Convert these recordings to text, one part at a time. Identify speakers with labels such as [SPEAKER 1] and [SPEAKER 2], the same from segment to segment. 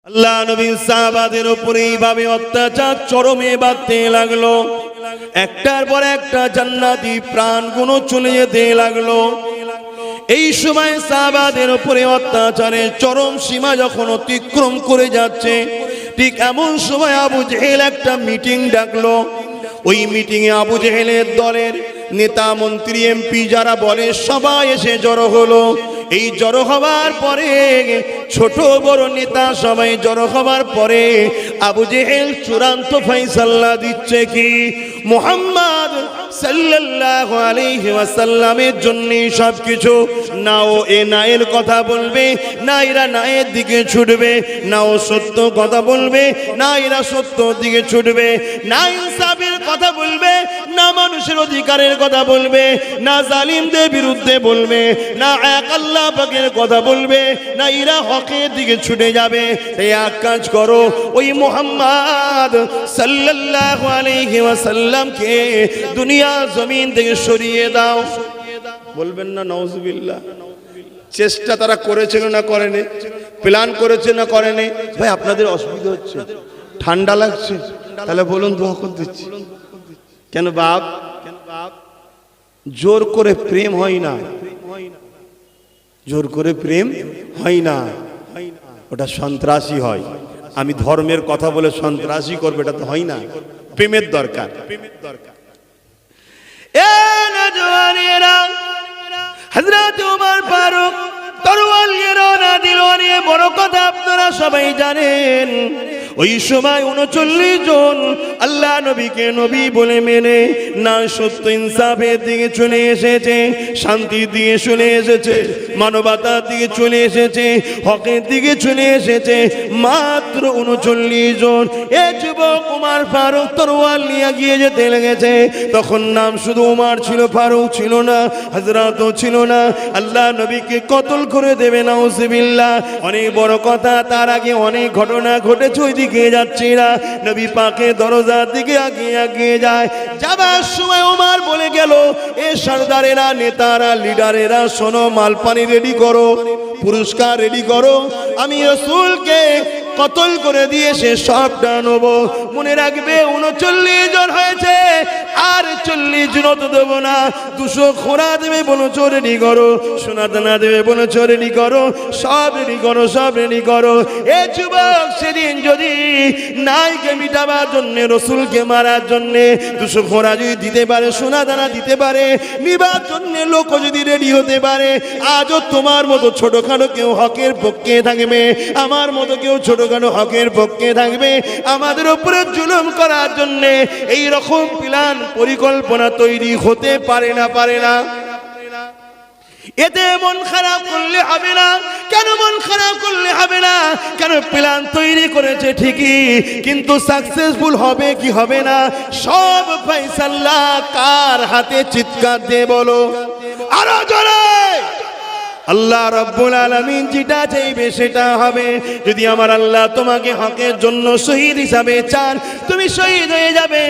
[SPEAKER 1] আল্লাহ নবী সাহাবাদের উপরে এইভাবে অত্যাচার চরমে বাড়তে লাগলো। একটার পর একটা জান্নাতি প্রাণগুলো চলে যেতে লাগলো। এই সময় সাহাবাদের উপরে অত্যাচারের চরম সীমা যখন অতিক্রম করে যাচ্ছে, ঠিক এমন সময় আবু জেহেল একটা মিটিং ডাকলো। ওই মিটিংয়ে আবু জেহেলের দলের নেতা মন্ত্রী এমপি যারা বলে সবাই এসে জড়ো হলো। এই জড়ো হওয়ার পরে ছোট বড় নেতা সবাই জড়ো হওয়ার পরে আবু জেহেল চূড়ান্ত ফয়সালা দিচ্ছে কি মুহাম্মদ সাল্লাল্লাহু আলাইহি ওয়াসাল্লামের জন্য সবকিছু। না ও এ নায়ের কথা বলবে, না এরা নায়ের দিকে ছুটবে, না ও সত্য কথা বলবে, না এরা সত্যর দিকে ছুটবে, না ইনসাফের কথা বলবে, না মানুষের অধিকারের কথা বলবে, না জালিমদের বিরুদ্ধে বলবে, না এক আল্লাহ পাকের কথা বলবে, না এরা হকের দিকে ছুটে যাবে। এই এক কাজ করো, ওই মুহাম্মদ সাল্লাল্লাহু আলাইহি ওয়াসাল্লামকে দুনিয়া জমিন থেকে সরিয়ে দাও। বলবেন না নাউজুবিল্লাহ। চেষ্টা তারা করেছিল না করেনি? প্ল্যান করেছে না করেনি? ভাই আপনাদের অসুবিধা হচ্ছে, ঠান্ডা লাগছে, তাহলে বলুন দোয়া করে দিচ্ছি। কেন বাপ? জোর করে প্রেম হয় না, জোর করে প্রেম হয় না, ওটা সন্ত্রাসী হয়। আমি ধর্মের কথা বলে সন্ত্রাসী করবে, এটা তো হয় না। প্রেমের দরকার। হযরত ওমর ফারুক তরোয়াল রওনা দিল নিয়ে, বড় কথা আপনারা সবাই জানেন। ওই সময় 39 জন আল্লাহ নবীকে নবী বলে মেনে না সত্য ইনসাফের দিকে চলে এসেছে, শান্তির দিকে চলে এসেছে, মানবতার দিকে চলে এসেছে, হকের দিকে চলে এসেছে। মাত্র 39 জন। এ যুবক ওমর ফারুক তরোয়াল নিয়ে গিয়ে যেতে লেগেছে। তখন নাম শুধু ওমর ছিল, ফারুক ছিল না, হযরতও ছিল না। আল্লাহ নবীকে কতল করে দেবে নাউজুবিল্লাহ। অনেক বড় কথা, তার আগে অনেক ঘটনা ঘটেছে। ওই দিকে যাচ্ছে না, নবী পাকের দরজার দিকে এগিয়ে যায়। যাবার সময় ওমর বলে গেল, এ সরদারেরা, নেতারা, লিডারেরা, শোনো, মালপানি রেডি করো, পুরস্কার রেডি করো। আমি রাসূলকে কতল করে দিয়ে সে সবটা নেব। মনে রাখবে 39 জন হয়েছে, আর 40 জন তো দেবো না। 200 খোরা দেবে বলেছ, রেডি করো। সোনা দানা দেবে বলেছ, রেডি করো। সব রেডি করো, সব রেডি করো। এ যুবক সেদিন যদি নাইকে মিটাবার জন্য, রসুলকে মারার জন্য 200 খোরা যদি দিতে পারে, সোনা দানা দিতে পারে, নিবার জন্য লোক যদি রেডি হতে পারে, আজও তোমার মতো ছোটখাটো কেউ হকের পক্ষে থাকবে, আমার মতো কেউ ছোটখাটো হকের পক্ষে থাকবে। আমাদের উপরে জুলুম করার জন্য এই রকম প্ল্যান পরিকল্পনা তৈরি হতে পারে না, পারে না। এতে মন খারাপ করলে হবে না। কেন মন খারাপ করলে হবে না? কেন প্ল্যান তৈরি করেছে ঠিকই, কিন্তু সাকসেসফুল হবে কি হবে না, সব ফয়সালা কার হাতে? চিৎকার দিয়ে বলো আরো জোরে। আল্লাহ রাব্বুল আলামিন যেটা চাইবে সেটা হবে। যদি আমার আল্লাহ তোমাকে হকের জন্য শহীদ হিসাবে চান, তুমি শহীদ হয়ে যাবে।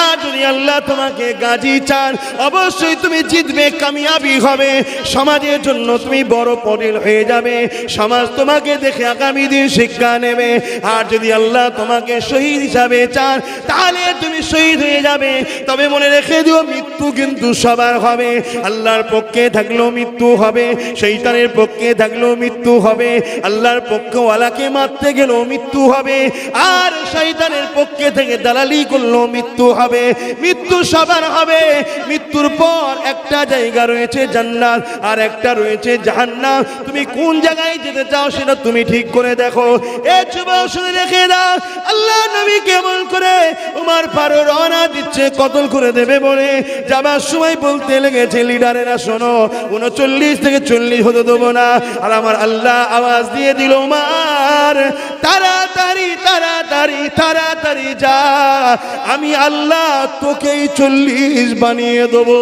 [SPEAKER 1] আর যদি আল্লাহ তোমাকে গাজী চান, অবশ্যই তুমি জিতবে, কামিয়াবি হবে। সমাজের জন্য তুমি বড় পরিল হয়ে যাবে, সমাজ তোমাকে দেখে আগামী দিন শিক্ষা নেবে। আর যদি আল্লাহ তোমাকে শহীদ হিসাবে চান, তাহলে তুমি শহীদ হয়ে যাবে। তবে মনে রেখে দিও, মৃত্যু কিন্তু সবার হবে। আল্লাহর পক্ষে থাকলেও মৃত্যু হবে, শয়তানের পক্ষে থাকলেও মৃত্যু হবে, আল্লাহর পক্ষে ওয়ালাকে মারতে গেলেও মৃত্যু হবে, আর শয়তানের পক্ষে থেকে দালালি করলেও মৃত্যু হবে। মৃত্যু সবার হবে। মৃত্যুর পর একটা জায়গা রয়েছে জান্নাত, আর একটা রয়েছে জাহান্নাম। তুমি কোন জায়গায় যেতে চাও সেটা তুমি ঠিক করে দেখো। এ যুবক শুনে রেখে দাও, আল্লাহ নবী কেমন করে ওমর ফারুক রওনা দিচ্ছে কতল করে দেবে বলে। যাবার সময় বলতে লেগেছে, লিডারেরা শোনো, 39 থেকে 40 হতে দেবো না। আর আমার আল্লাহ আওয়াজ দিয়ে দিল, ওমর তাড়াতাড়ি তাড়াতাড়ি তাড়াতাড়ি যা, আমি আল্লাহ তোকেই 40 বানিয়ে দেবো।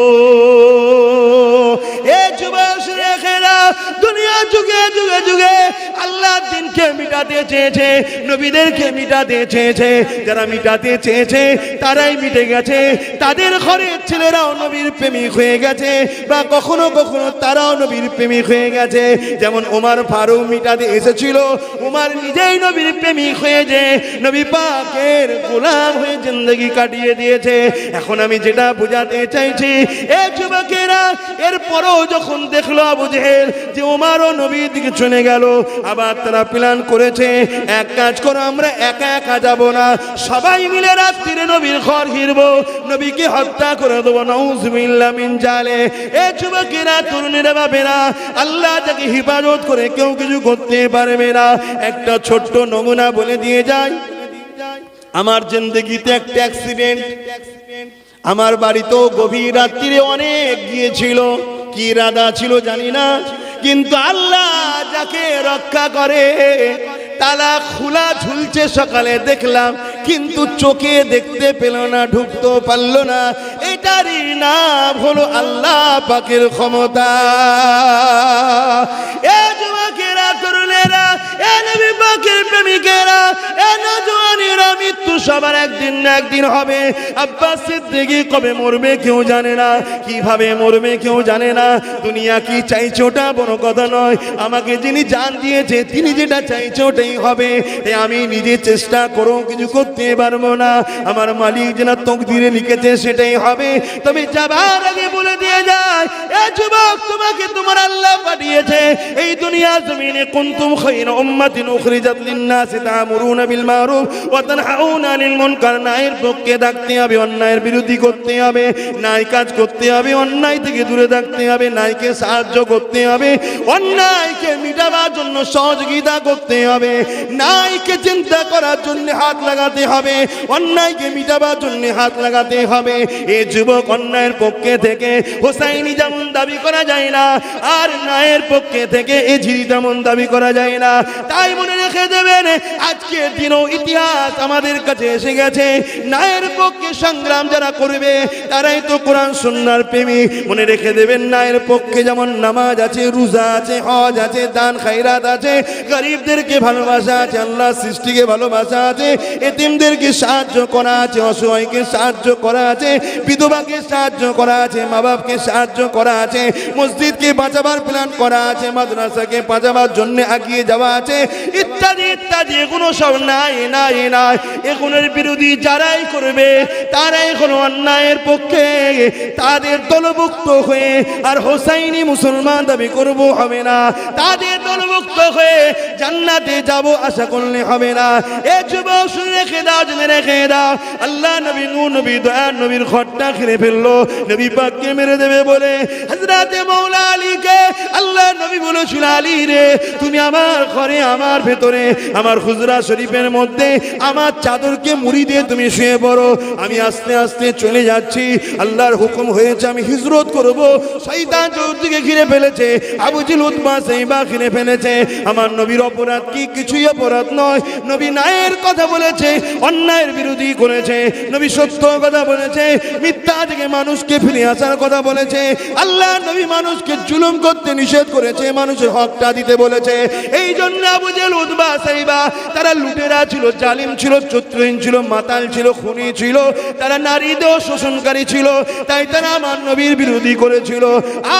[SPEAKER 1] এ যুবক রেখে দাও, দুনিয়া দুনিয়া যুগে যুগে যুগে আল্লাহ দিনকে মিটাতে চেয়েছে, নবীদেরকে মিটাতে চেয়েছে। যারা মিটাতে চেয়েছে তারাই মিটে গেছে। তাদের ঘরের ছেলেরাও নবীর প্রেমিক হয়ে গেছে, বা কখনো কখনো তারাও নবীর প্রেমিক হয়ে গেছে। যেমন ওমর ফারুক মিটাতে এসেছিল, ওমর নিজেই নবীর প্রেমিক হয়ে যে নবী পাকের গোলাম হয়ে জিন্দেগি কাটিয়ে দিয়েছে। এখন আমি যেটা বোঝাতে চাইছি, এ যুবকেরা, এরপরও যখন দেখলো আবু জেহেল যে ওমরও নবীর দিকে চলে গেল, আবার তারা প্ল্যান করেছে, এক কাজ করো, আমরা একা একা যাব না, সবাই মিলে রাত্রিরে নবীর ঘর ঘিরবো, নবীকে হত্যা করে দেবো। নাউজুবিল্লাহ মিন জালে। এ যুবকেরা, তরুণেরা, বাবেরা, আল্লাহ যাকে হিফাজত করে কেউ কিছু করতে পারবে না। একটা ছোট্ট নমুনা বলে দিয়ে যায়। আমার জিন্দেগিতে একটা অ্যাক্সিডেন্ট, আমার বাড়িতেও গভীর রাত্রিরে অনেক গিয়েছিল, কি ইরাদা ছিল জানি না, কিন্তু আল্লাহ যাকে রক্ষা করে, তালা খোলা ঝুলছে, সকালে দেখলাম, কিন্তু চোখে দেখতে পেল না, ঢুকতে পারলো না। এটারই নাম হলো আল্লাহ পাকের ক্ষমতা। এ যুবকেরা, তরুণেরা, এ নবী পাকের প্রেমিকেরা, এ নওজওয়ানেরা, মৃত্যু সবার একদিন না একদিন হবে। আব্বাস সিদ্দিকী কবে মরবে কেউ জানে না, কিভাবে মরবে কেউ জানে না। দুনিয়া কি চাইছে ওটা বড় কথা নয়, আমাকে যিনি জান দিয়েছে তিনি যেটা চাইছে ওটাই হবে। আমি নিজে চেষ্টা করো কিছু করতে পারবো না, আমার মালিক যেটা তকদিরে লিখেছে সেটাই হবে। তবে যাবার আগে বলে দিয়ে যায়, এ যুবক, তোমাকে তোমার আল্লাহ পাঠিয়েছে এই দুনিয়া জমিনে। কুনতুম খায়রা উম্মাতিন উখরিজাত লিন-নাসি তা'মুরুনা বিল মারুফ ওয়া তানহাউনা আনিল মুনকার। ন্যায়ের পক্ষে থাকতে হবে, অন্যায়ের বিরোধী করতে হবে, ন্যায় কাজ করতে হবে, অন্যায় থেকে দূরে থাকতে হবে, ন্যায়কে সাহায্য করতে হবে, অন্যায়কে মিটাবার জন্য সহযোগিতা করতে হবে, ন্যায়কে চিন্তা করার জন্য হাত লাগাতে হবে, অন্যায়কে মিটাবার জন্য হাত লাগাতে হবে। এই যুবক, অন্যায়ের পক্ষে থেকে হোসাইনি যেমন দাবি করা যায় না, আর ন্যায়ের পক্ষে থেকে এজিরি তেমন দাবি করা যায় না। তাই মনে রেখে দেবেন, আজকের দিনও ইতিহাস আমাদের কাছে এসে গেছে। ন্যায়ের পক্ষে সংগ্রাম যারা করবে তারাই তো কোরআন সুন্নাহর প্রেমিক। মনে রেখে দেবেন, ন্যায়ের পক্ষে যেমন নামাজ আছে, রোজা আছে, হজ আছে, দান খায়রাত আছে, গরিবদেরকে ভালোবাসা আছে, আল্লাহ সৃষ্টিকে ভালোবাসা আছে, এতিমদেরকে সাহায্য করা আছে, অসহায়কে সাহায্য করা আছে, বিধবাকে সাহায্য করা আছে, মা বাপকে সাহায্য করা আছে, মসজিদকে বাঁচাবার প্ল্যান করা আছে, মাদ্রাসাকে বাঁচাবার জন্য এগিয়ে যাওয়া আছে, ইত্যাদি ইত্যাদি। এগুলো সব নাই নাই নাই, এগুলোর বিরোধী যারাই করবে তারাই কোনো অন্যায়ের পক্ষে, তাদের দলভুক্ত হয়ে আর হোসাইনি মুসলমান দাবি করব হবে না, তাদের দলভুক্ত হয়ে জান্নাতে যাব আশা করলে হবে না। এ যুবক, শুনে রেখে দাও, জেনে রেখে দাও, আল্লাহ নবী, নূর নবী, দয়ার নবীর ঘরটা ঘিরে ফেললো, নবী পাককে মেরে দেবে বলে। হযরতে মাওলা আলীকে আল্লাহ নবী বলেছিল, আলী রে, তুমি আমার ঘরে, আমার ভেতরে, আমার হুজরা শরীফের মধ্যে আমার চাদরকে মুড়ি দিয়ে তুমি শুয়ে পড়ো, আমি আস্তে আস্তে চলে যাচ্ছি, আল্লাহর হুকুম হয়েছে আমি হিজরত করব। শয়তান চতুর্দিকে ঘিরে ফেলেছে, আবু জেহেল, উতবা, সাইবা ঘিরে ফেলেছে। আমার নবীর অপরাধ কি? কিছুই অপরাধ নয়। নবী ন্যায়ের কথা বলেছে, অন্যায়ের বিরোধী করেছে, নবী সত্য কথা বলেছে, মিথ্যা থেকে মানুষকে ফিরে আসার কথা বলেছে। আল্লাহ নবী মানুষকে জুলুম করতে নিষেধ করেছে, মানুষের হকটা দিতে বলেছে। এই জন্য আবু জেহেল, উতবা, সাইবা তারা লুটেরা ছিল, জালিম ছিল, চরিত্রহীন ছিল, মাতাল ছিল, খুনি ছিল, তারা নারীদেহ শোষণকারী ছিল, তাই তারা আমার নবীর বিরোধী করেছিল।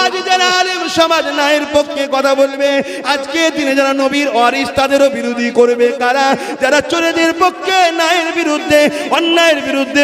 [SPEAKER 1] আজ যারা আলেম সমাজ ন্যায়ের পক্ষে কথা বলবে, আজকে দিনে যারা নবীর ওয়ারিস তাদেরও বিরোধী করবে কারা? যারা চোরেদের পক্ষে, ন্যায়ের বিরুদ্ধে, অন্যায়ের বিরুদ্ধে,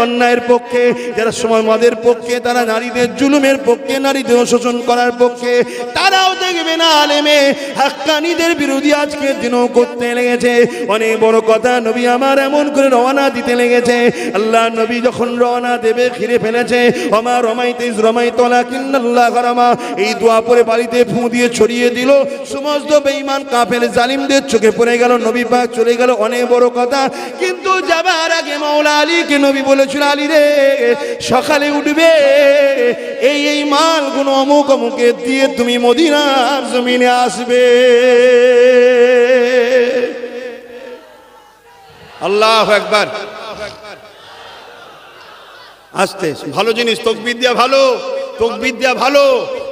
[SPEAKER 1] অন্যায়ের পক্ষে, যারা সময় মদের পক্ষে, তারা নারীদের জুলুমের পক্ষে, নারীদের শোষণ করার পক্ষে, তারাও দেখবে না আলেমে হাক্কানীদের বিরোধী আজকের দিনও করতে লেগেছে। অনেক বড় কথা, নবী আমার এমন করে রওনা দিতে লেগেছে। আল্লাহ নবী যখন রওনা দেবে, ঘিরে ফেলেছে। ওমা রমাইতে ইজ রমাইত লাকিন্নাল্লাহ রামা, এই দোয়া পরে বাড়িতে ফু দিয়ে ছড়িয়ে দিল। সমস্ত বেঈমান কাফের জালিমদের চোখে পড়ে গেল, নবী পাক চলে গেল। অনেক বড় কথা, কিন্তু যাবার আগে মাওলা আলীকে নবী বলেছিল, আলী রে, সকালে উঠবে, এই এই মালগুলো অমুক অমুকে দিয়ে তুমি মদিনার জমিনে আসবে। আল্লাহু আকবার। আসতে ভালো জিনিস, তাকবীর দেয়া ভালো, তাকবীর দেয়া ভালো,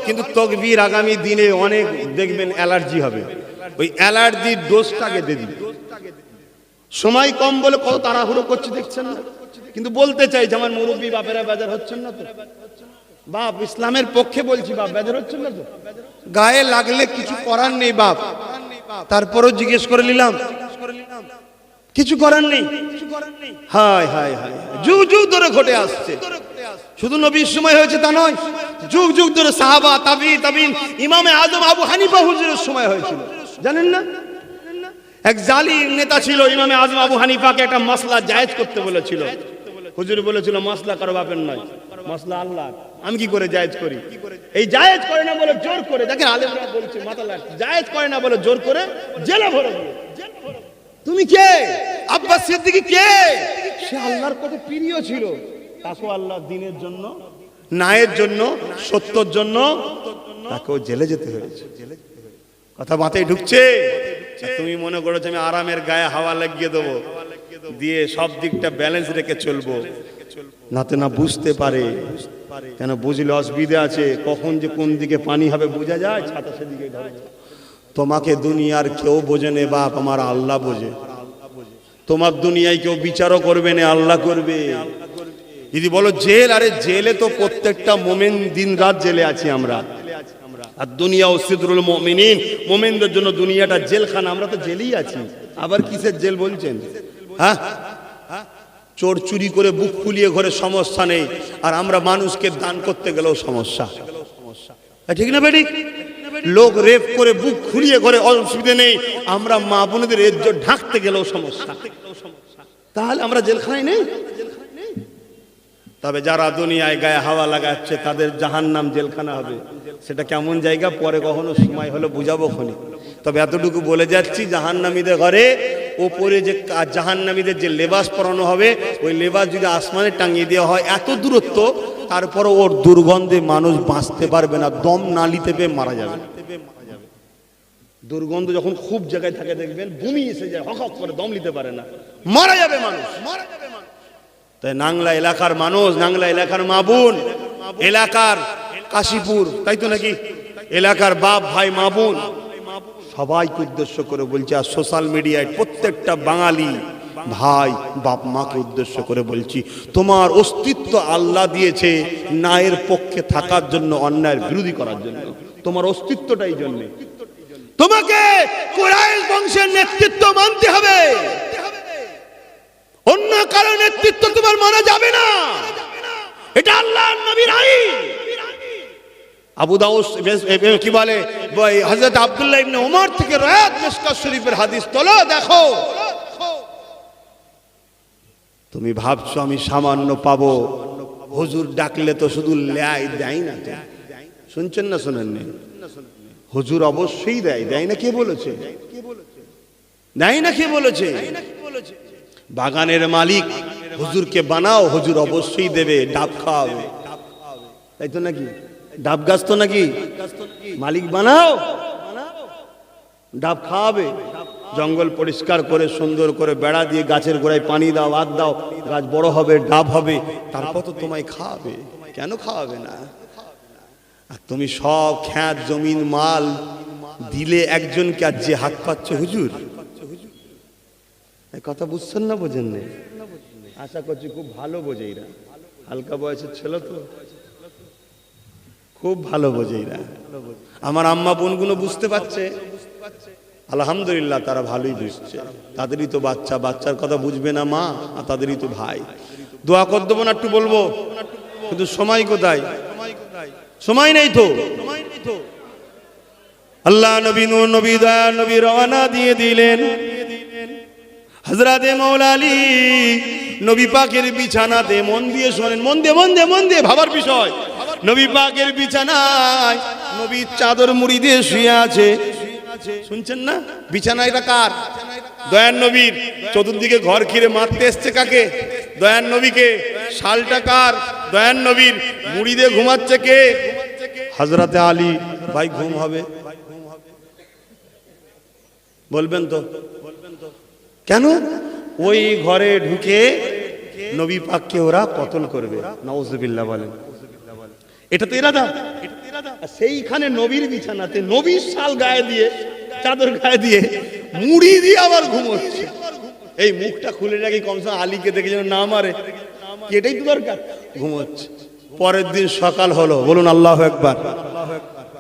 [SPEAKER 2] কিন্তু তকবীর আগামী দিনে অনেক দেখবেন অ্যালার্জি হবে, ওই অ্যালার্জির ডোজটাকে দিয়ে দিন। সময় কম বলে কত তাড়াহুড়ো করছে দেখছেন না, কিন্তু বলতে চাই যে আমার মুরব্বী বাপেরা বেজার হচ্ছেন না তো? বাপ ইসলামের পক্ষে বলছি, বাপ বেজার হচ্ছেন না তো? গায়ে লাগলে কিছু করার নেই বাপ, তারপরও জিজ্ঞেস করে নিলাম, কিছু করার নেই। হায় হায় হায়, যুগ যুগ ধরে ঘটে আসছে, শুধু নবীর সময় হয়েছে তা নয়, যুগ যুগ ধরে সাহাবা তাবিঈন ইমামে আজম আবু হানিফা হুজুরের সময় হয়েছিল, জানেন না? এক জালিম নেতা ছিল ইমামে আজম আবু হানিফাকে একটা মাসলা জায়েজ করতে বলেছিল। হুজুর বলেছিল মাসলা কারো বাপের নয়, মাসলা আল্লাহ, আমি কি করে জায়েজ করি? এই জায়েজ করে না বলে জোর করে, দেখেন আলেমরা বলছে মাথা লাগছে, জায়েজ করে না বলে জোর করে জেলে ভরে দিল। তুমি কে? আব্বাস সিদ্দিকী কে? সে আল্লাহর কত প্রিয় ছিল, তাকে আল্লাহ দ্বীনের জন্য, ন্যায়ের জন্য, সত্যের জন্য তাকেও জেলে যেতে হয়েছে। কথা মাথায় ঢুকছে? তুমি মনে করেছো আমি আরামের গায়ে হাওয়া লাগিয়ে দেবো, দিয়ে সব দিকটা ব্যালেন্স রেখে চলবো, নাতে না বুঝতে পারে, কেন বুঝলে অসুবিধা আছে, কখন যে কোন দিকে পানি হবে বোঝা যায়, ছাতা সেদিকে ধরবে। তোমাকে দুনিয়ার কেউ বোঝে না বাপ, আমার আল্লাহ বোঝে। তোমার দুনিয়ায় কেউ বিচারও করবে না, আল্লাহ করবে। যদি বলো জেল, আরে জেলে তো প্রত্যেকটা মোমেন দিন রাত জেলে আছি আমরা, আর দুনিয়া সিদরুল মুমিনিন, মুমিনদের জন্য দুনিয়াটা জেলখানা, আমরা তো জেলেই আছি। আবার কিসের জেল বলছেন? হ্যাঁ, চোর চুরি করে বুক ফুলিয়ে ঘরে সমস্যা নেই, আর আমরা মানুষকে দান করতে গেলেও সমস্যা, ঠিক না বেটি? লোক রেপ করে বুক খুলিয়ে ঘরে অসুবিধা নেই, আমরা মা বোনদের ইজ্জত ঢাকতে গেলেও সমস্যা। তাহলে আমরা জেলখানায় নেই? তবে যারা দুনিয়ায় গায়ে হাওয়া লাগাচ্ছে তাদের জাহান্নাম জেলখানা হবে। সেটা কেমন জায়গা পরে কখনো সময় হলে বুঝাবো খনি। তবে এতটুকু বলে যাচ্ছি, জাহান্নামীদের ঘরে ওপরে যে জাহান্নামীদের যে লেবাস পরানো হবে, ওই লেবাস যদি আসমানে টাঙিয়ে দেওয়া হয় এত দূরত্ব, তারপরে ওর দুর্গন্ধে মানুষ বাঁচতে পারবে না, দম নালিতে পেয়ে মারা যাবে। দুর্গন্ধ যখন খুব জায়গায় থাকে দেখবেন বমি এসে যায়, হক হক করে দম নিতে পারে না, মারা যাবে মানুষ। তাই নাংলা এলাকার মানুষ, নাংলা এলাকার মা বোন, এলাকার কাশীপুর, তাই তো নাকি, এলাকার বাপ ভাই মা বোন সবাইকে উদ্দেশ্য করে বলছি, আর সোশ্যাল মিডিয়ায় প্রত্যেকটা বাঙালি ভাই বাপ মাকে উদ্দেশ্য করে বলছি, তোমার অস্তিত্ব আল্লাহ দিয়েছে ন্যায়ের পক্ষে থাকার জন্য, অন্যায়ের বিরোধী করার জন্য। তোমার অস্তিত্বটাই জন্য তোমাকে কুরাইশ বংশের নেতৃত্ব মানতে হবে, অন্য কারো নেতৃত্ব তোমার মানা যাবে না। এটা আল্লাহর নবীর আইন। আবু দাউদ কি বলে, হযরত আব্দুল্লাহ ইবনে ওমর থেকে রায়াত মিশকাত শরীফের হাদিস তোলো, দেখো। তুমি ভাবছো আমি সামান্য পাবো, হুজুর ডাকলে তো শুধু লাই দেয় না তো, শুনছেন না শোনেননি? হুজুর অবশ্যই দেয়, দেয় না কে বলেছে? দেয় না কে বলেছে? বাগানের মালিক হুজুরকে বানাও, হুজুর অবশ্যই দেবে, ডাব খাওয়াবে, তাই তো নাকি? ডাব গাছ তো নাকি, মালিক বানাও, ডাব খাওয়াবে। জঙ্গল পরিষ্কার করে সুন্দর করে বেড়া দিয়ে গাছের গোড়ায় পানি দাও, আদ দাও, গাছ বড় হবে, ডাব হবে, তারপর তো তোমায় খাওয়াবে। কেন খাওয়াবে না? আর তুমি সব খ্যাত জমিন মাল দিলে একজনকে, আর যে হাত পাচ্ছে হুজুর। কথা বুঝছেন না? বোঝেন না? আশা করছি খুব ভালো বোঝে এরা, হালকা বয়সের ছেলে তো, খুব ভালো বোঝে এরা। আমার আম্মা বোনগুলো বুঝতে পারছে, আলহামদুলিল্লাহ, তারা ভালোই বুঝছে। তাদেরই তো বাচ্চা, বাচ্চার কথা বুঝবে না মা, আর তাদেরই তো ভাই। দোয়া কর দেবো না একটু বলবো, কিন্তু সময় কোথায়? সময় নেই তো। আল্লাহ নবী, নূর নবী, দয়া নবী রওনা দিয়ে দিলেন। হযরতে মাওলা আলী নবী পাকের বিছানাতে, মন দিয়ে শোনেন, মন দিয়ে মন দিয়ে মন দিয়ে ভাবার বিষয়। নবী পাকের বিছানায় নবীর চাদর মুড়ি দিয়ে শুয়ে আছে, শুনছেন না? বিছানা এটা কার? দয়ার নবীর। চতুর্দিকে ঘর ঘিরে মারতে এসছে কাকে? দয়ার নবীকে। শালটা কার? দয়ার নবীর। মুড়ি দিয়ে ঘুমাচ্ছে কে? হযরতে আলী। ভাই ঘুম হবে? বলবেন তো? কেন? ওই ঘরে ঢুকে নবী পাককে ওরা কতল করবে, নাউজুবিল্লাহ বলেন। এটা তো ইরাদা, সেইখানে নবীর বিছানাতে নবীর শাল গায়ে দিয়ে, চাদর গায়ে দিয়ে, মুড়ি দিয়ে আবার ঘুমোচ্ছে। এই মুখটা খুলে রাখি, কমসে কম আলীকে দেখে যেন না মারে, এটাই তো দরকার। ঘুমোচ্ছে। পরের দিন সকাল হলো, বলুন আল্লাহু আকবার।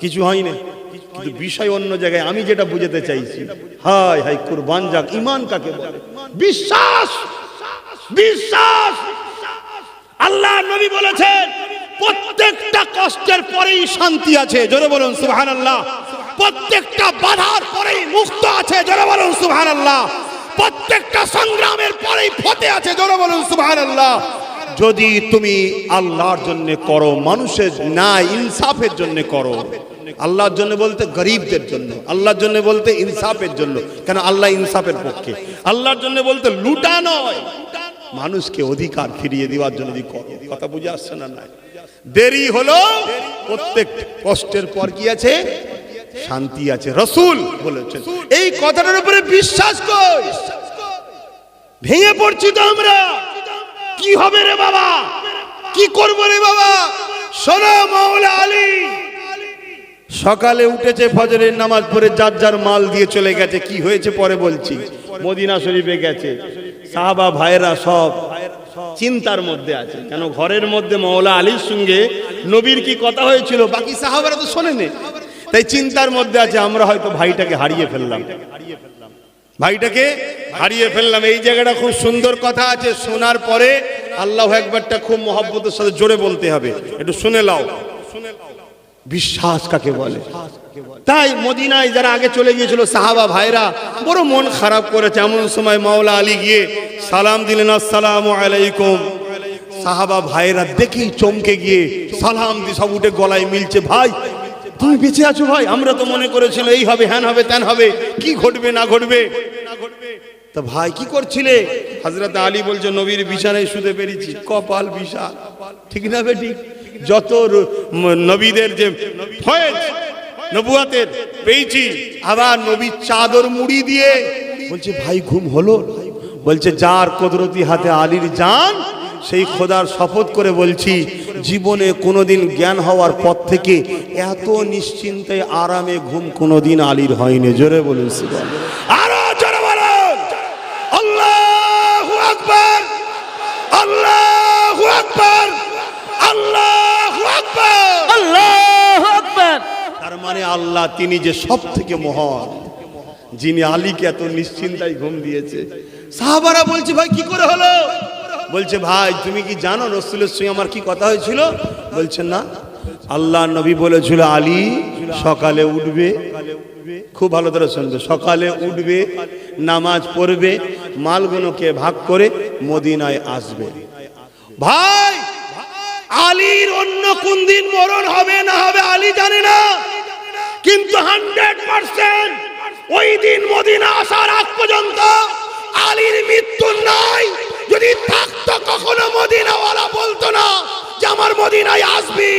[SPEAKER 2] কিছু হয়নি, কিন্তু বিষয় অন্য জায়গায়। আমি যেটা বুঝাতে চাইছি, হায় হায় কুরবান যাক ঈমান কাকে বলে। বিশ্বাস, বিশ্বাস। আল্লাহ নবী বলেছেন প্রত্যেকটা কষ্টের পরেই শান্তি আছে, জোরে বলুন সুবহানাল্লাহ। প্রত্যেকটা বাধার পরেই মুক্ত আছে, জোরে বলুন সুবহানাল্লাহ। প্রত্যেকটা সংগ্রামের পরেই ফতে আছে, জোরে বলুন সুবহানাল্লাহ। যদি তুমি আল্লাহর জন্য করো, মানুষের ন্যায় ইনসাফের জন্য করো। আল্লাহর জন্য বলতে গরিবদের জন্য, আল্লাহর জন্য বলতে ইনসাফের জন্য। কেন? আল্লাহ ইনসাফের পক্ষে। আল্লাহর জন্য বলতে লুটা নয়, মানুষকে অধিকার ফিরিয়ে দেওয়ার জন্য যদি করো। কথা বুঝে আসছে না? নাই দেরি হলো, প্রত্যেক কষ্টের পর কি আছে? শান্তি আছে। রাসূল বলেছেন। এই কথাটার উপরে বিশ্বাস কর। ভেঙে পড়ছি তো আমরা। কি হবে রে বাবা, কি করবো রে বাবা? শোনো, মাওলা আলী সকালে উঠেছে, ফজরের নামাজ পড়ে যার যার মাল দিয়ে চলে গেছে। কি হয়েছে পরে বলছি। মদিনা শরীফে গেছে, সাহাবা ভাইরা সব চিন্তার মধ্যে আছে। কেন? ঘরের মধ্যে মাওলা আলীর সঙ্গে নবীর কি কথা হয়েছিল, বাকি সাহাবারা তো শোনেনি, তাই চিন্তার মধ্যে আছে। আমরা হয়তো ভাইটাকে হারিয়ে ফেললাম, ভাইটাকে হারিয়ে ফেললাম। এই জায়গাটা খুব সুন্দর কথা আছে, শোনার পরে আল্লাহু আকবারটা খুব মহব্বতের সাথে জোরে বলতে হবে, একটু শুনে নাও। বিশ্বাস কাকে বলে? তাই মদিনায় যারা আগে চলে গিয়েছিল সাহাবা ভাইরা বড় মন খারাপ করেছে। এমন সময় মাওলা আলী গিয়ে সালাম দিলেন, আসসালামু আলাইকুম। সাহাবা ভাইরা দেখেই চমকে গিয়ে সালাম দিয়ে সব উঠে গলায় মিলছে। ভাই তুমি বেঁচে আছো? ভাই আমরা তো মনে করেছিল এই হবে, হ্যান হবে, ত্যান হবে, কি ঘটবে না ঘটবে। তা ভাই কি করছিলে? হযরত আলী বলছে নবীর বিছানায় শুতে পেরেছি। কপাল বিশাল, ঠিক না বেটি? যত নবীদের যে ফয়েজ নবুয়াতের পেয়েছি, আবার নবীর চাদর মুড়ি দিয়ে বলছে ভাই ঘুম হলো? বলছে যার কুদরতি হাতে আলীর জান, সেই খোদার শপথ করে বলছি জীবনে কোনোদিন জ্ঞান হওয়ার পর থেকে এত নিশ্চিন্তে আরামে ঘুম কোনোদিন আলীর হয়নি। জোরে বলুন সুবহানাল্লাহ। আরো জোরে বলুন আল্লাহু আকবার, আল্লাহু আকবার, আল্লাহু আকবার, আল্লাহু আকবার। তার মানে আল্লাহ তিনি যে সব থেকে মহান, যিনি আলীকে এত নিশ্চিন্তায় ঘুম দিয়েছে। সাহাবারা বলছে ভাই কি করে হলো? বলছে ভাই তুমি কি জানো রাসূলের সঙ্গে আমার কি কথা হয়েছিল? বলছে না। আল্লাহ নবী বলেছিল আলী সকালে উঠবে, খুব ভালো করে শুনবে, সকালে উঠবে, নামাজ পড়বে, মালগুলোকে ভাগ করে মদিনায় আসবে। ভাই আলীর অন্য কোন দিন মরণ হবে না হবে আলী জানে না, কিন্তু 100% ওই দিন মদিনা আসার আগ পর্যন্ত আলীর মৃত্যু নাই। যদি থাকতো কখনো মদিনাওয়ালা বলতো না যে আমার মদিনায় আসবি।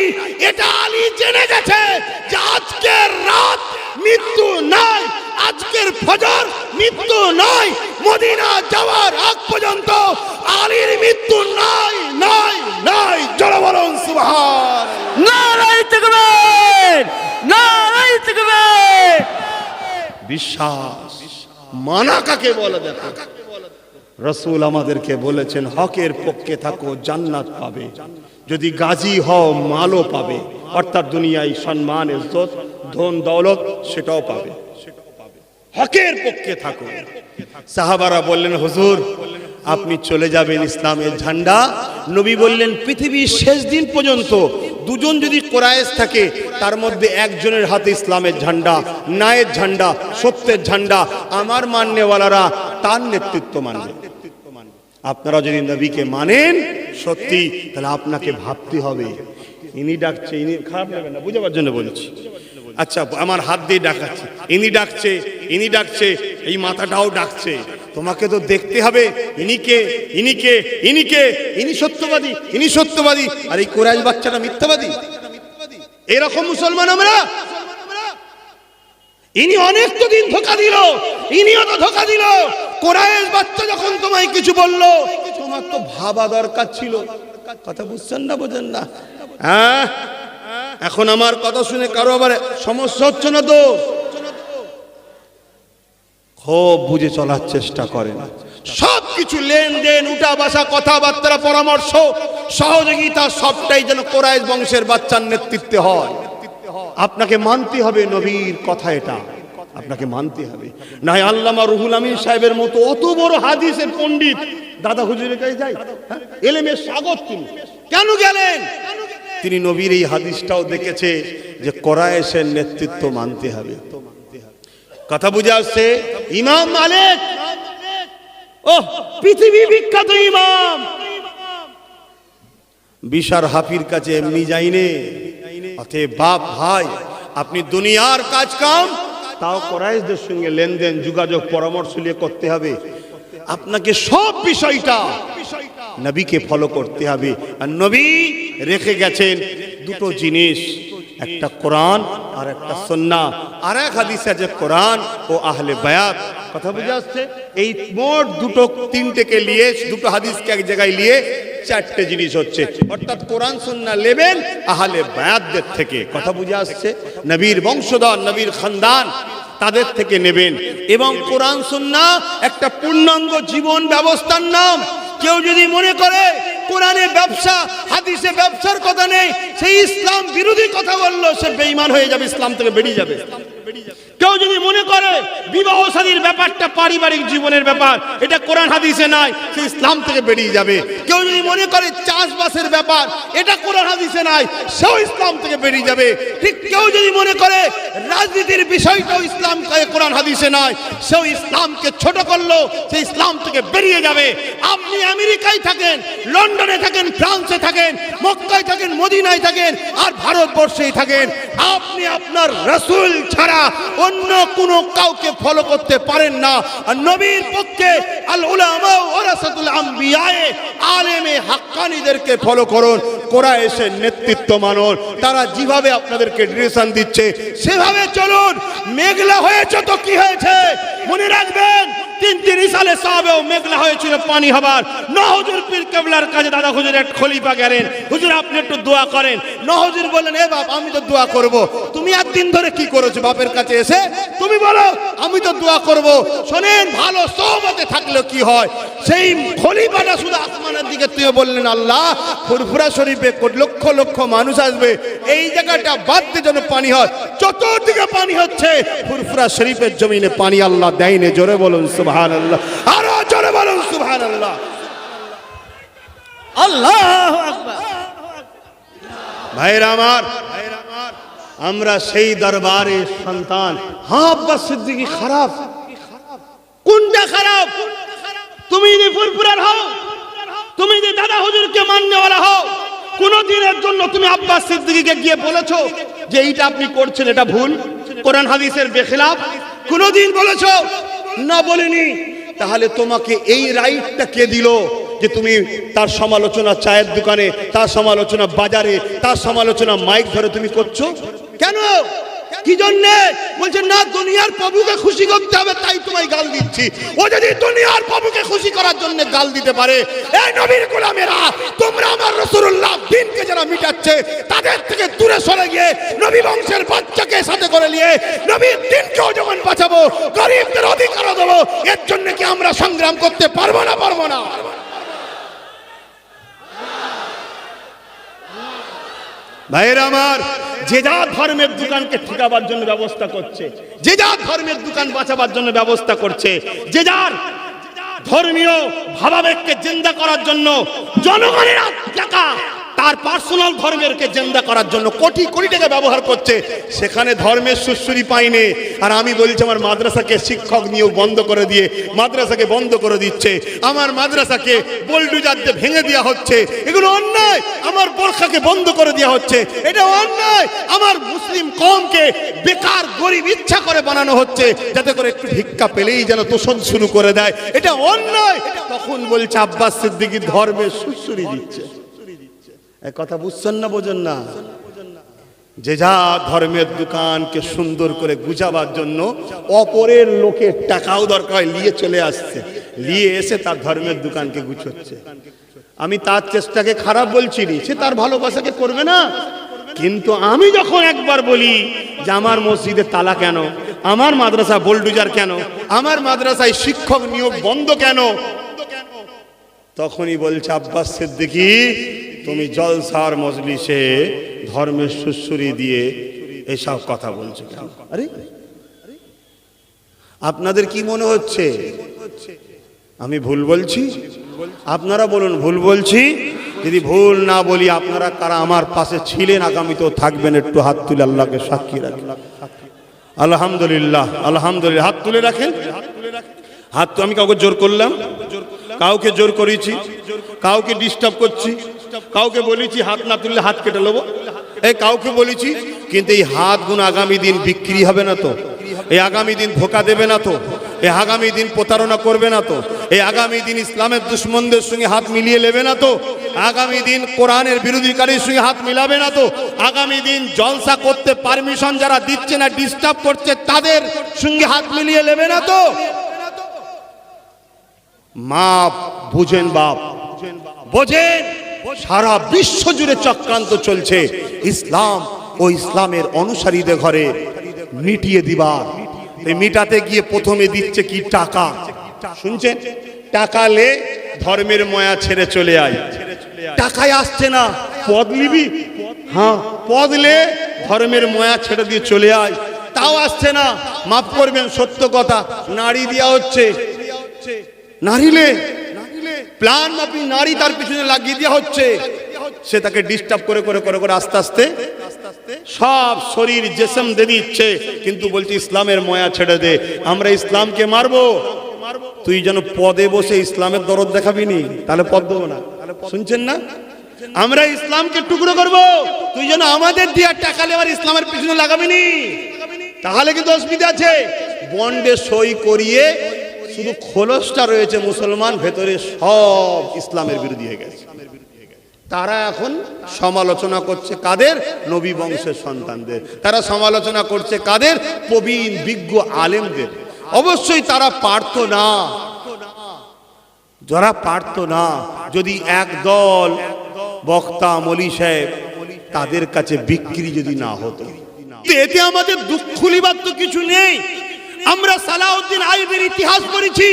[SPEAKER 2] এটা আলী জেনে গেছে যে আজকের রাত মৃত্যু নাই, আজকের ফজর মৃত্যু নাই, মদিনা যাওয়ার আগ পর্যন্ত আলীর মৃত্যু নাই নাই নাই। জোরে বলুন সুবহান। নারায়ে তাকবীর, নারায়ে তাকবীর। বিশ্বাস মানা কাকে বলে? দেখো রাসূল আমাদেরকে বলেছেন হকের পক্ষে থাকো জান্নাত পাবে, যদি গাজী হও মালও পাবে, অর্থাৎ দুনিয়ায় সম্মান ইজ্জত ধন দৌলত সেটাও পাবে। হকের পক্ষে থাকো। সাহাবারা বললেন হুজুর আপনি চলে যাবেন, ইসলামের ঝান্ডা। নবী বললেন পৃথিবীর শেষ দিন পর্যন্ত দুজন যদি কোরাইশ থাকে তার মধ্যে একজনের হাতে ইসলামের ঝান্ডা, ন্যায়ের ঝান্ডা, সত্যের ঝান্ডা, আমার মাননেওয়ালারা তার নেতৃত্ব মানবে। আপনারা যদি নবীকে মানেন সত্যি, তাহলে আপনাকে ভাবতে হবে ইনি ডাকছে, ইনি খারাপ লাগবে না বুঝাবার জন্য বলছি। আচ্ছা আমার হাত দিয়ে ডাকাচ্ছে, ইনি ডাকছে, ইনি ডাকছে, এই মাথাটাও ডাকছে, তোমাকে তো দেখতে হবে ইনি কে, ইনি কে, ইনি কে, ইনি সত্যবাদী, ইনি সত্যবাদী, আর এই কোরাইশ বাচ্চাটা মিথ্যাবাদী। এরকম মুসলমান আমরা। ইনি অনেক তো দিন ধোঁকা দিল, ইনিও তো ধোঁকা দিল। কোরাইশ বাচ্চা যখন তোমায় কিছু বললো তোমার তো ভাবা দরকার ছিল। কথা বুঝছেন না? বোঝেন না? হ্যাঁ এখন আমার কথা শুনে কারো আবার সমস্যা হচ্ছে না তো? খুব বুঝে চলার চেষ্টা করেন। সবকিছু লেনদেন, উঠা বসা, কথাবার্তা, পরামর্শ, সহযোগিতা সবটাই যেন কোরাইশ বংশের বাচ্চার নেতৃত্বে হয়। আপনাকে মানতে হবে নবীর কথা, এটা আপনাকে মানতে হবে। না হয় আল্লামা রুহুল আমিন সাহেবের মতো অত বড় হাদিসের পণ্ডিত দাদা হুজুরের কাছে যাই, এলেমের সাগর, তিনি কেন গেলেন? তিনি নবীর এই হাদিসটাও দেখেছে যে কোরাইশের নেতৃত্ব মানতে হবে। কথা বুঝে আসছে? ইমাম মালিক, ও পৃথিবী বিখ্যাত ইমাম, বিশার হাফির কাছে এমনি যাইনে। অতএব বাপ ভাই, আপনি দুনিয়ার কাজ কাম তাও কোরাইশদের সঙ্গে লেনদেন, যোগাযোগ, পরামর্শ নিয়ে করতে হবে। আপনাকে সব বিষয়টা নবীকে ফলো করতে হবে। আর নবী রেখে গেছেন দুটো জিনিস, একটা কোরআন আর একটা সুন্নাহ। আর এক হাদিস আছে কোরআন ও আহলে বায়াত। কথা বুঝে আসছে? এই মোট দুটো তিনটেকে নিয়ে, দুটো হাদিসকে এক জায়গায় নিয়ে চারটে জিনিস হচ্ছে, অর্থাৎ কোরআন সুন্নাহ নেবেন আহলে বায়াতদের থেকে। কথা বুঝে আসছে? নবীর বংশধর, নবীর খানদান, তাদের থেকে নেবেন। এবং কোরআন সুন্নাহ একটা পূর্ণাঙ্গ জীবন ব্যবস্থার নাম। কেউ যদি মনে করে কোরআনে ব্যবসা, হাদিসে ব্যবসার কথা নেই, সেই ইসলাম বিরোধী কথা বললো, সে বেঈমান হয়ে যাবে, ইসলাম থেকে বেরিয়ে যাবে। কেউ যদি মনে করে বিবাহ শাদীর ব্যাপারটা পারিবারিক জীবনের ব্যাপার, এটা কোরআন হাদিসে নাই, সে ইসলাম থেকে বেরিয়ে যাবে। কেউ যদি মনে করে চাষবাসের ব্যাপার, এটা কোরআন হাদিসে নাই, সেও ইসলাম থেকে বেরিয়ে যাবে। ঠিক কেউ যদি মনে করে রাজনীতির বিষয়টাও ইসলাম কোরআন হাদিসে নয়, সেও ইসলামকে ছোট করলো, সে ইসলাম থেকে বেরিয়ে যাবে। আপনি আমেরিকায় থাকেন, লন্ডনে থাকেন, ফ্রান্সে থাকেন, মক্কায় থাকেন, মদিনায় থাকেন, আর ভারতবর্ষেই থাকেন, আপনি আপনার রাসূল ছাড়া অন্য কোনো কাউকে ফলো করতে পারেন না। আর নবীর পক্ষে আল উলামা ওয়ারাসাতুল আম্বিয়া, আলেমে হাক্কানীদেরকে ফলো করুন, কোরাইশের নেতৃত্ব মানুন। তারা যেভাবে আপনাদেরকে ডিরেকশন দিচ্ছে সেভাবে চলুন। মেঘলা হয়েছে তো কি হয়েছে, মনে রাখবেন 3 সালে সাহাবেও মেঘলা হয়েছিল পানি হবার। নহজুর পীর কেবলার কাছে দাদা হুজুর এক খলিফা গেলেন, হুজুর আপনি একটু দোয়া করেন। নহজুর বললেন, এ বাপ আমি তো দোয়া করব, তুমি 1 দিন ধরে কি করেছো? বাপের কাছে এসে তুমি বলো আমি তো দোয়া করব। শোনেন, ভালো সোহবতে থাকলে কি হয়, সেই খলিফাটা শুধু আসমানের দিকে তুই বললেন, আল্লাহ ফুরফুরা শরীফে লক্ষ লক্ষ মানুষ আসবে, এই জায়গাটা বাদ দিয়ে যেন পানি হয়। চতুর্দিকে পানি হচ্ছে, ফুরফুরা শরীফের জমিনে পানি আল্লাহ দেয়নি। জোরে বলুন সুবহানাল্লাহ, আরো জোরে বলুন সুবহানাল্লাহ। আল্লাহু আকবার। ভাইরা আমার, আমরা সেই দরবারের সন্তান। হ্যাঁ আব্বাস সিদ্দিকী খারাপ, কোনটা খারাপ? তুমি যদি ফুরফুরার হও, তুমি যদি দাদা হুজুরকে মাননেওয়ালা হও, কোন দিনের জন্য তুমি আব্বাস সিদ্দিকীকে গিয়ে বলেছো যে এইটা আপনি করছেন এটা ভুল, কোরআন হাদিসের বেখিলাফ? কোনদিন বলেছো? না, বলিনি। তাহলে তোমাকে এই রাইটটা কে দিল যে তুমি তার সমালোচনা চায়ের দোকানে, তার সমালোচনা বাজারে, তার সমালোচনা মাইক ধরে তুমি করছো? কেন? কি জন্য? বলছেন না দুনিয়ার প্রভুকে খুশি করতে হবে তাই তোমায় গাল দিচ্ছি। ও যদি দুনিয়ার প্রভুকে খুশি করার জন্য গাল দিতে পারে, এই নবীর গোলামেরা, তোমরা আমার রাসূলুল্লাহ দিনকে যারা মিটাচ্ছে তাদের থেকে দূরে সরে গিয়ে নবী বংশের বাচ্চাকে সাথে করে নিয়ে নবীর দিনকেও যেমন বাঁচাবো, গরিবদের অধিকারও দেবো, এর জন্য কি আমরা সংগ্রাম করতে পারবো না? পারবো না? ভাইরা আমার, যে যা ধর্মের দোকানকে ঠিকাবার জন্য ব্যবস্থা করছে, যে যা ধর্মের দোকান বাঁচাবার জন্য ব্যবস্থা করছে, যে যার ধর্মীয় ভাবাবেগকে জিন্দা করার জন্য জনগণের টাকা তার পার্সোনাল ধর্মেরকে জিন্দা করার জন্য কোটি কোটি টাকা ব্যবহার করছে, সেখানে ধর্মের সুশ্রী পাইনি। আর আমি বলছি আমার মাদ্রাসাকে শিক্ষক নিয়েও বন্ধ করে দিয়ে মাদ্রাসাকে বন্ধ করে দিচ্ছে, আমার মাদ্রাসাকে বোলডুজার দিয়ে ভেঙে দেওয়া হচ্ছে, এগুলো অন্যায়। আমার বোরখাকে বন্ধ করে দেওয়া হচ্ছে, এটা অন্যায়। আমার মুসলিম কওমকে বেকার গরিব ইচ্ছা করে বানানো হচ্ছে যাতে করে একটু ভিক্ষা পেলেই যেন তোষণ শুরু করে দেয়, এটা অন্যায়। তখন বলছে আব্বাস সিদ্দিকী ধর্মের সুশ্রী দিচ্ছে। কথা বুঝছেন না? বোঝেন না? যে যা ধর্মের দোকানকে সুন্দর করে গুজাবার জন্য অপরের লোকের টাকাও দরকার নিয়ে চলে আসছে, নিয়ে এসে তার ধর্মের দোকানকে গুছোচ্ছে। আমি তার চেষ্টাকে খারাপ বলছি নি, সে তার ভালোবাসাকে করবে না। কিন্তু আমি যখন একবার বলি যে আমার মসজিদে তালা কেন, আমার মাদ্রাসা বোল্ডুজার কেন, আমার মাদ্রাসায় শিক্ষক নিয়োগ বন্ধ কেন, তখনই বলছে আব্বাস সিদ্দিকী তুমি জলসার মজলিসে ধর্মের সুসুরি দিয়ে এসব কথা বলছো কেন? আরে আপনাদের কি মনে হচ্ছে আমি ভুল বলছি? আপনারা বলুন ভুল বলছি। যদি ভুল না বলি আপনারা কারা আমার পাশে ছিলেন আগামীতেও থাকবেন একটু হাত তুলে আল্লাহকে সাক্ষী রাখেন। আলহামদুলিল্লাহ আলহামদুলিল্লাহ, হাত তুলে রাখেন। হাত তো আমি কাউকে জোর করলাম, কাউকে জোর করেছি, কাউকে ডিস্টার্ব করছি, কাউকে বলেছি হাত না তুললে হাত কেটে নেবো, এই কাউকে বলেছি? কিন্তু এই হাত গুণ আগামী দিন বিক্রি হবে না তো? এই আগামী দিন ধোকা দেবে না তো? এই আগামী দিন প্রতারণা করবে না তো? এই আগামী দিন ইসলামের দুশ্মনদের সঙ্গে হাত মিলিয়ে নেবে না তো? আগামী দিন কোরআনের বিরোধীকারীর সঙ্গে হাত মিলাবে না তো? আগামী দিন জলসা করতে পারমিশন যারা দিচ্ছে না, ডিস্টার্ব করছে, তাদের সঙ্গে হাত মিলিয়ে নেবে না তো? মাপ বুঝেন বাপ, বোঝেন সারা বিশ্ব জুড়ে চক্রান্ত চলছে ইসলাম ও ইসলামের অনুসারীদের ঘরে মিটিয়ে দিবার। এই মিটাতে গিয়ে প্রথমে দিচ্ছে কি টাকা, শুনছেন? টাকা লে ধর্মের ময়া ছেড়ে চলে আয়। টাকায় আসছে না, পদ নিবি, হ্যাঁ পদ লে ধর্মের ময়া ছেড়ে দিয়ে চলে আয়, তাও আসছে না। মাফ করবেন সত্য কথা, নারী দেওয়া হচ্ছে, নারীলে প্ল্যান মাপি নারী তার পিছনে লাগিয়ে দেওয়া হচ্ছে, সে তাকে ডিস্টার্ব করে করে করে করে আস্তে আস্তে সব শরীর জেসম দিয়ে দিচ্ছে, কিন্তু বলছে ইসলামের ময়া ছেড়ে দে, আমরা ইসলামকে মারবো। তুই যেন পদে বসে ইসলামের দরদ দেখাবি নি, তাহলে পদ দেবো না। শুনছেন না? আমরা ইসলামকে টুকরো করব, তুই যেন আমাদের দিয়ে টাকা লেবার ইসলামের পিছনে লাগাবি নি, তাহলে কিন্তু অসুবিধা আছে। বন্ডে সই করিয়ে শুধু খোলসটা রয়েছে মুসলমান, ভেতরে সব ইসলামের বিরোধী হয়ে গেছে। তারা এখন সমালোচনা করছে কাদের? নবী বংশের সন্তানদের। তারা সমালোচনা করছে কাদের? প্রবীণ বিজ্ঞ আলেমদের। অবশ্যই তারা পারতো না, যারা পারতো না, যদি একদল বক্তা মলি সাহেব তাদের কাছে বিক্রি যদি না হতো, এতে আমাদের দুঃখ লিবার তো কিছু নেই। আমরা সালাউদ্দিন আইবির ইতিহাস পড়েছি।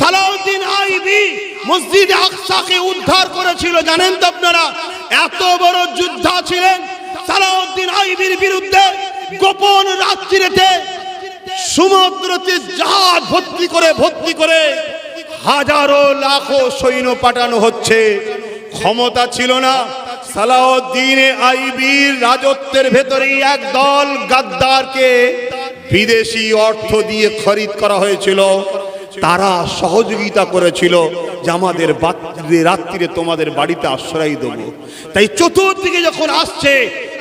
[SPEAKER 2] সালাউদ্দিন আইবি মসজিদে আকসাকে উদ্ধার করেছিল, জানেন তো আপনারা? এত বড় যোদ্ধা ছিলেন। সালাউদ্দিন আইবির বিরুদ্ধে গোপন রাত্রিতে সমুদ্রতে জাহাজ ভর্তি করে হাজারো লাখো সৈন্য পাঠানো হচ্ছে। ক্ষমতা ছিল না। সালাউদ্দিন আইবির রাজত্বের ভেতরেই একদল গাদ্দারকে বিদেশি অর্থ দিয়ে খরিদ করা হয়েছিল। তারা সহযোগিতা করেছিল যে আমাদের রাত্রিরে তোমাদের বাড়িতে আশ্রয় দেব। তাই চতুর্দিকে যখন আসছে,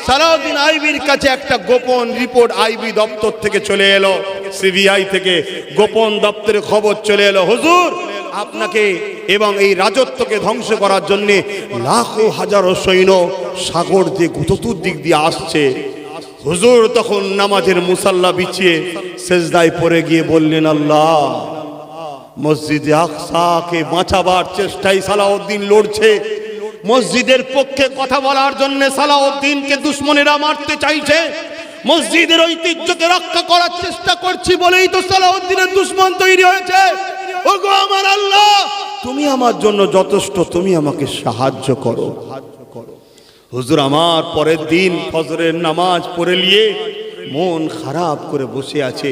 [SPEAKER 2] সালাউদ্দিন আইবির কাছে একটা গোপন রিপোর্ট আইবি দপ্তর থেকে চলে এলো, সিবিআই থেকে গোপন দপ্তরে খবর চলে এলো, হুজুর আপনাকে এবং এই রাজত্বকে ধ্বংস করার জন্য লাখো হাজারো সৈন্য সাগর দিয়ে চতুর্দিক দিয়ে আসছে। হুজুর তখন নামাজের মুসাল্লা বিছিয়ে সেজদায় পড়ে গিয়ে বললেন, আল্লাহ, মসজিদে আকসাকে বাঁচাবার চেষ্টায় সালাউদ্দিন লড়ছে। মসজিদের পক্ষে কথা বলার জন্য সালাউদ্দিনকে দুশমনেরা মারতে চাইছে। মসজিদের ঐতিহ্যকে রক্ষা করার চেষ্টা করছি বলেই তো সালাউদ্দিনের দুশমন তৈরি হয়েছে। ওগো আমার আল্লাহ, তুমি আমার জন্য যথেষ্ট, তুমি আমাকে সাহায্য করো। হুজুর আমার পরের দিন ফজরের নামাজ পড়ে নিয়ে মন খারাপ করে বসে আছে।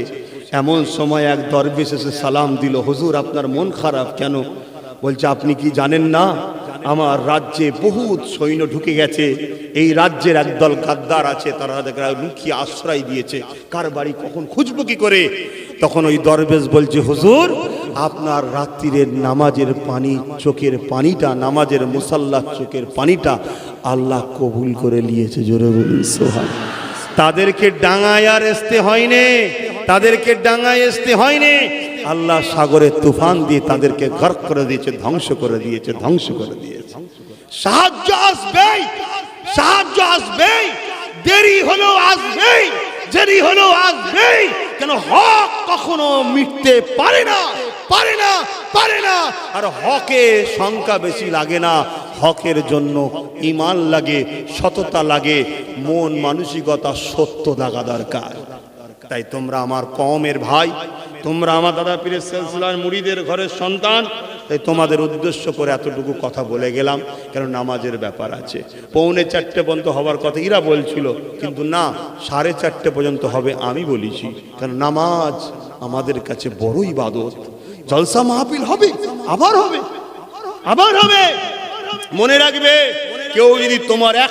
[SPEAKER 2] এমন সময় এক দরবেশ এসে সালাম দিল, হুজুর আপনার মন খারাপ কেন? বলছে আপনি কি জানেন না আমার রাজ্যে বহুত সৈন্য ঢুকে গেছে, এই রাজ্যের একদল গাদ্দার আছে, তারা লুকিয়ে আশ্রয় দিয়েছে, কার বাড়ি কখন খুঁজবো কি করে? তখন ওই দরবেশ বলছে, হুজুর আপনার রাত্রিরের নামাজের পানি, চোখের পানিটা, নামাজের মুসাল্লার চোখের পানিটা আল্লাহ কবুল করে নিয়েছে। জোরে বলুন সুবহানাল্লাহ। তাদেরকে ডাঙায় আর আসতে হয়নি, তাদেরকে ডাঙায় আসতে হয়নি। আল্লাহ সাগরের তুফান দিয়ে তাদেরকে গর্ক করে দিয়েছে, ধ্বংস করে দিয়েছে, ধ্বংস করে দিয়েছে। সাহায্য আসবেই, সাহায্য আসবেই, দেরি হলেও আসবেই, দেরি হলেও আসবেই। কেন হক কখনো মিটতে পারে না। পারে না, পারে না। আর হকে সংখ্যা বেশি লাগে না, হকের জন্য ঈমান লাগে, সততা লাগে, মন মানসিকতা সত্য থাকা দরকার। তাই তোমরা আমার কওমের ভাই, তোমরা আমার দাদা পীরের সিলসিলার মুরিদের ঘরের সন্তান, তাই তোমাদের উদ্দেশ্য করে এতটুকু কথা বলে গেলাম, কারণ নামাজের ব্যাপার আছে। 3:45 পর্যন্ত হবার কথা এরা বলছিল, কিন্তু না, 4:30 পর্যন্ত হবে আমি বলেছি, কারণ নামাজ আমাদের কাছে বড় ইবাদত। জলসা মাহফিল হবে, আবার হবে, আবার হবে। মনে রাখবে, কেউ যদি তোমার এক